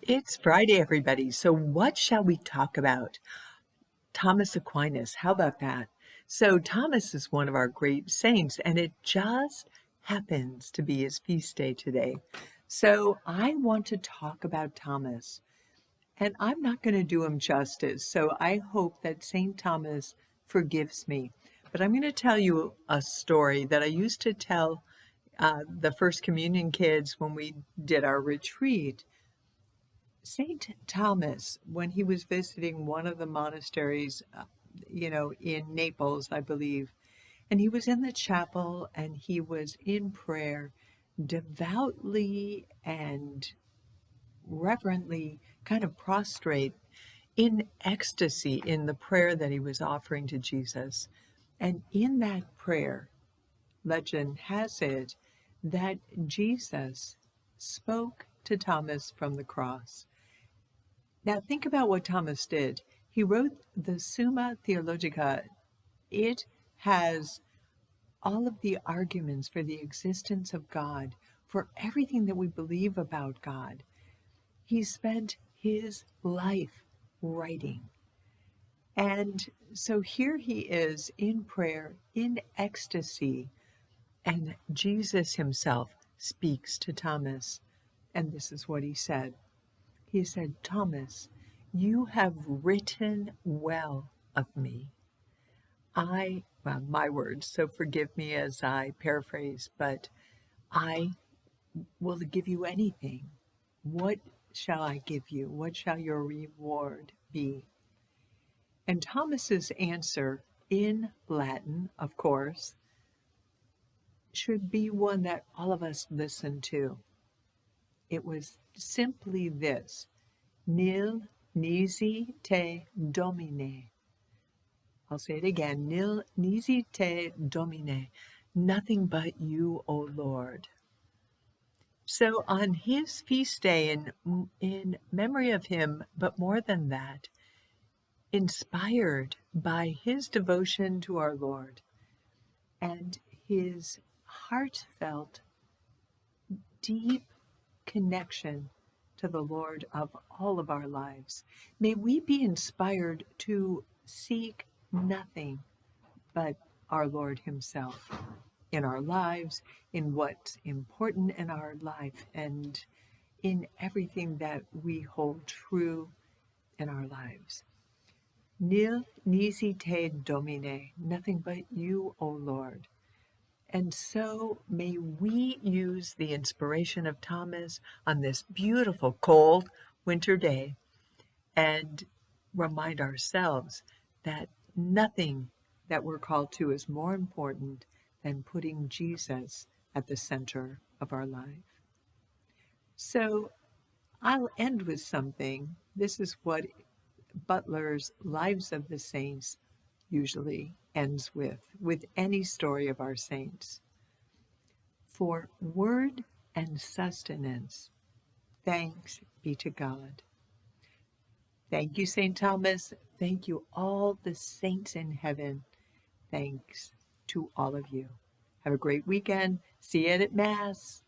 It's Friday, everybody. So, what shall we talk about? Thomas Aquinas. How about that? So, Thomas is one of our great saints, and it just happens to be his feast day today. So, I want to talk about Thomas, and I'm not going to do him justice. So, I hope that St. Thomas forgives me. But I'm going to tell you a story that I used to tell the First Communion kids when we did our retreat. St. Thomas, when he was visiting one of the monasteries, in Naples, I believe, and he was in the chapel and he was in prayer, devoutly and reverently kind of prostrate in ecstasy in the prayer that he was offering to Jesus. And in that prayer, legend has it that Jesus spoke to Thomas from the cross. Now, think about what Thomas did. He wrote the Summa Theologica. It has all of the arguments for the existence of God, for everything that we believe about God. He spent his life writing. And so here he is in prayer, in ecstasy, and Jesus himself speaks to Thomas. And this is what he said. He said, "Thomas, you have written well of me. My words, so forgive me as I paraphrase, but I will give you anything. What shall I give you? What shall your reward be?" And Thomas's answer, in Latin, of course, should be one that all of us listen to. It was simply this: Nil nisi te domine. I'll say it again. Nil nisi te domine. Nothing but you, O Lord. So on his feast day, in memory of him, but more than that, inspired by his devotion to our Lord and his heartfelt, deep connection to the Lord of all of our lives, may we be inspired to seek nothing but our Lord himself in our lives, in what's important in our life, and in everything that we hold true in our lives. Nil nisi te domine, nothing but you, O Lord. And so may we use the inspiration of Thomas on this beautiful, cold winter day and remind ourselves that nothing that we're called to is more important than putting Jesus at the center of our life. So I'll end with something. This is what Butler's Lives of the Saints usually ends with any story of our saints. For word and sustenance, thanks be to God. Thank you, St. Thomas. Thank you, all the saints in heaven. Thanks to all of you. Have a great weekend. See you at Mass.